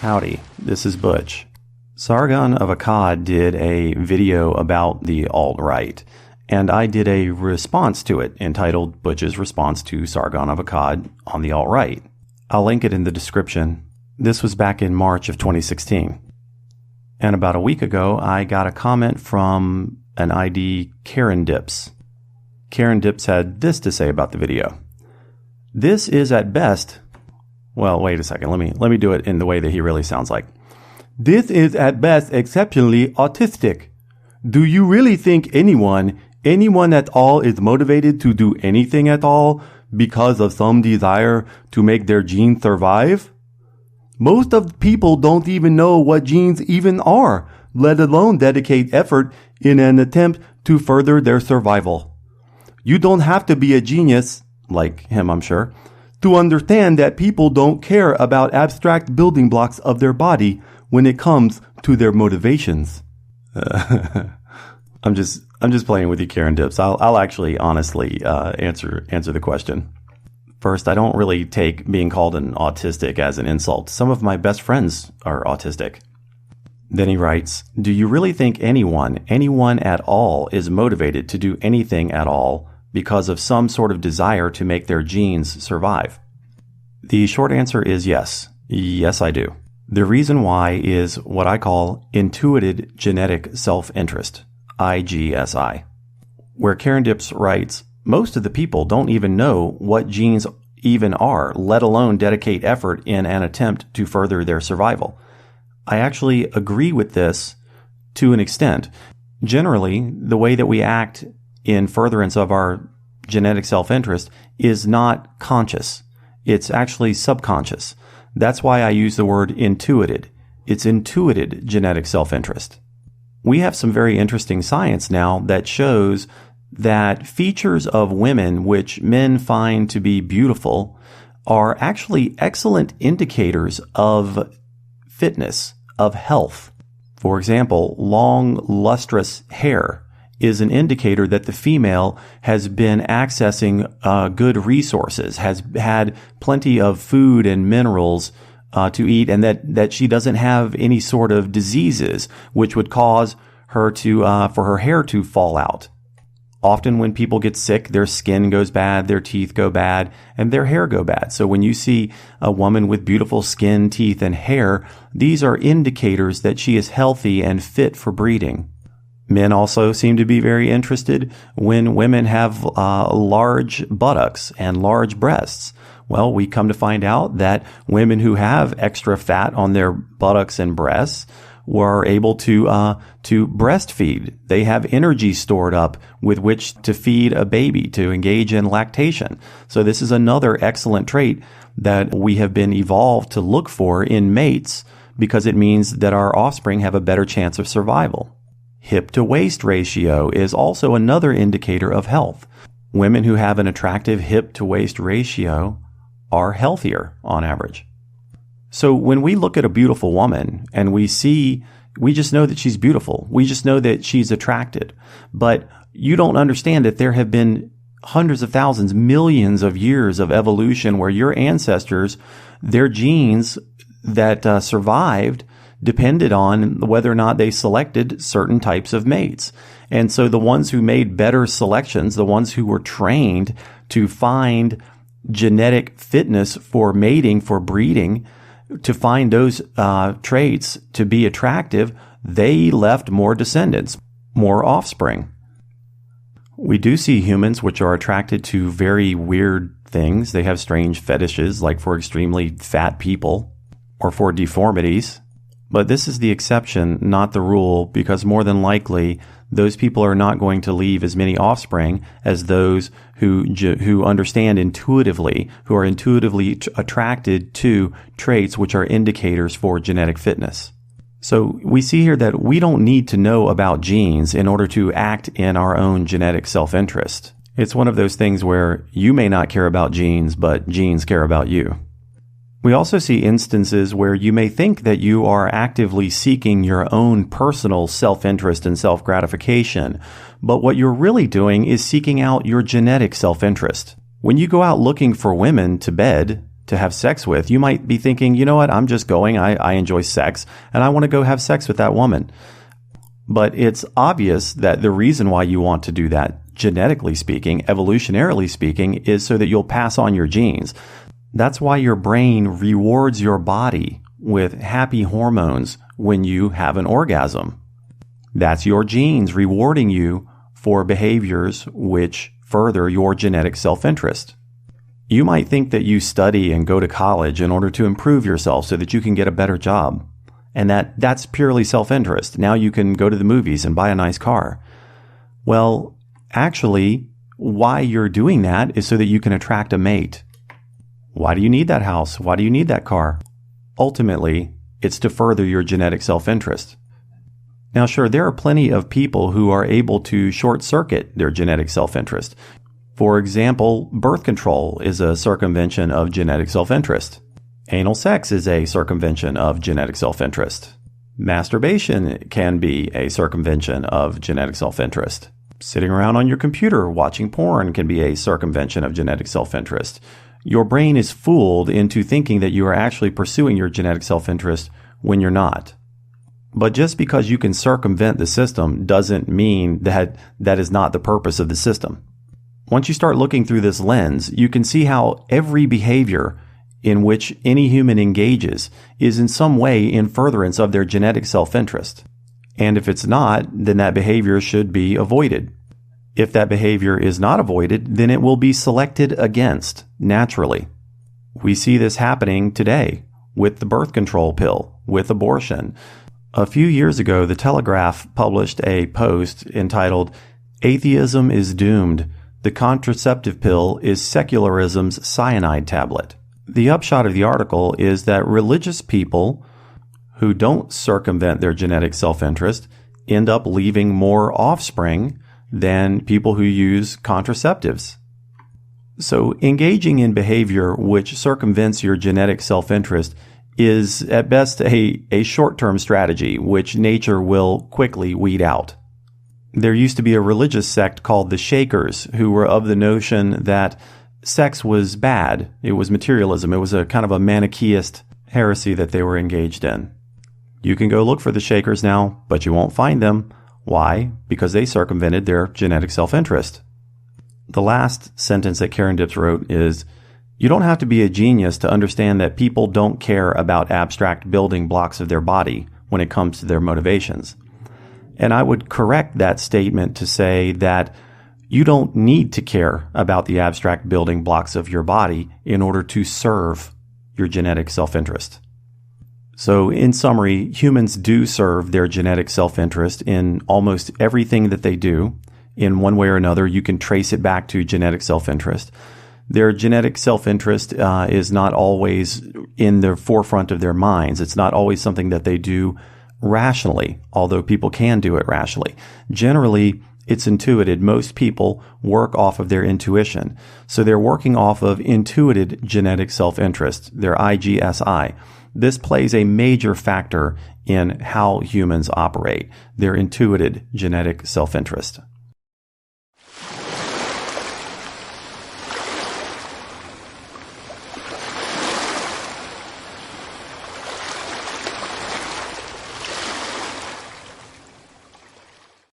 Howdy, this is Butch. Sargon of Akkad did a video about the alt-right, and I did a response to it entitled Butch's Response to Sargon of Akkad on the alt-right. I'll link it in the description. This was back in March of 2016. And about a week ago, I got a comment from an ID Karen Dips. Karen Dips had this to say about the video. This is at best... Well, wait a second. Let me do it in the way that he really sounds like. This is at best exceptionally autistic. Do you really think anyone at all is motivated to do anything at all because of some desire to make their genes survive? Most of the people don't even know what genes even are, let alone dedicate effort in an attempt to further their survival. You don't have to be a genius, like him I'm sure, to understand that people don't care about abstract building blocks of their body when it comes to their motivations. I'm just playing with you, Karen Dips. I'll actually honestly answer the question. First, I don't really take being called an autistic as an insult. Some of my best friends are autistic. Then he writes, do you really think anyone at all is motivated to do anything at all because of some sort of desire to make their genes survive? The short answer is yes. Yes, I do. The reason why is what I call intuited genetic self-interest, IGSI. Where Karen Dips writes, most of the people don't even know what genes even are, let alone dedicate effort in an attempt to further their survival. I actually agree with this to an extent. Generally, the way that we act in furtherance of our genetic self-interest is not conscious. It's actually subconscious. That's why I use the word intuited. It's intuited genetic self-interest. We have some very interesting science now that shows that features of women which men find to be beautiful are actually excellent indicators of fitness, of health. For example, long, lustrous hair is an indicator that the female has been accessing good resources, has had plenty of food and minerals to eat, and that she doesn't have any sort of diseases which would cause her to for her hair to fall out. Often when people get sick, their skin goes bad, their teeth go bad, and their hair go bad. So when you see a woman with beautiful skin, teeth, and hair, these are indicators that she is healthy and fit for breeding. Men also seem to be very interested when women have large buttocks and large breasts. Well, we come to find out that women who have extra fat on their buttocks and breasts were able to breastfeed. They have energy stored up with which to feed a baby, to engage in lactation. So this is another excellent trait that we have been evolved to look for in mates because it means that our offspring have a better chance of survival. Hip to waist ratio is also another indicator of health. Women who have an attractive hip to waist ratio are healthier on average. So when we look at a beautiful woman and we just know that she's beautiful. We just know that she's attracted. But you don't understand that there have been hundreds of thousands, millions of years of evolution where your ancestors, their genes that survived depended on whether or not they selected certain types of mates. And so the ones who made better selections, the ones who were trained to find genetic fitness for mating, for breeding, to find those traits to be attractive, they left more descendants, more offspring. We do see humans which are attracted to very weird things. They have strange fetishes, like for extremely fat people or for deformities. But this is the exception, not the rule, because more than likely, those people are not going to leave as many offspring as those who understand intuitively, who are intuitively attracted to traits which are indicators for genetic fitness. So we see here that we don't need to know about genes in order to act in our own genetic self-interest. It's one of those things where you may not care about genes, but genes care about you. We also see instances where you may think that you are actively seeking your own personal self-interest and self-gratification, but what you're really doing is seeking out your genetic self-interest. When you go out looking for women to bed, to have sex with. You might be thinking, you know what, I'm just going, I enjoy sex, and I want to go have sex with that woman. But it's obvious that the reason why you want to do that, genetically speaking, evolutionarily speaking, is so that you'll pass on your genes. That's why your brain rewards your body with happy hormones when you have an orgasm. That's your genes rewarding you for behaviors which further your genetic self-interest. You might think that you study and go to college in order to improve yourself so that you can get a better job. And that's purely self-interest. Now you can go to the movies and buy a nice car. Well, actually, why you're doing that is so that you can attract a mate. Why do you need that house? Why do you need that car? Ultimately, it's to further your genetic self-interest. Now, sure, there are plenty of people who are able to short-circuit their genetic self-interest. For example, birth control is a circumvention of genetic self-interest. Anal sex is a circumvention of genetic self-interest. Masturbation can be a circumvention of genetic self-interest. Sitting around on your computer watching porn can be a circumvention of genetic self-interest. Your brain is fooled into thinking that you are actually pursuing your genetic self-interest when you're not. But just because you can circumvent the system doesn't mean that that is not the purpose of the system. Once you start looking through this lens, you can see how every behavior in which any human engages is in some way in furtherance of their genetic self-interest. And if it's not, then that behavior should be avoided. If that behavior is not avoided, then it will be selected against naturally. We see this happening today with the birth control pill, with abortion. A few years ago, The Telegraph published a post entitled, "Atheism is Doomed. The contraceptive pill is secularism's cyanide tablet." The upshot of the article is that religious people who don't circumvent their genetic self-interest end up leaving more offspring than people who use contraceptives. So engaging in behavior which circumvents your genetic self-interest is at best a short-term strategy which nature will quickly weed out. There used to be a religious sect called the Shakers who were of the notion that sex was bad. It was materialism. It was a kind of a Manichaeist heresy that they were engaged in. You can go look for the Shakers now, but you won't find them. Why? Because they circumvented their genetic self-interest. The last sentence that Karen Dips wrote is, "You don't have to be a genius to understand that people don't care about abstract building blocks of their body when it comes to their motivations." And I would correct that statement to say that you don't need to care about the abstract building blocks of your body in order to serve your genetic self-interest. So in summary, humans do serve their genetic self-interest in almost everything that they do. In one way or another, you can trace it back to genetic self-interest. Their genetic self-interest is not always in the forefront of their minds. It's not always something that they do rationally, although people can do it rationally. Generally, it's intuited. Most people work off of their intuition. So they're working off of intuited genetic self-interest, their IGSI. This plays a major factor in how humans operate, their intuited genetic self-interest.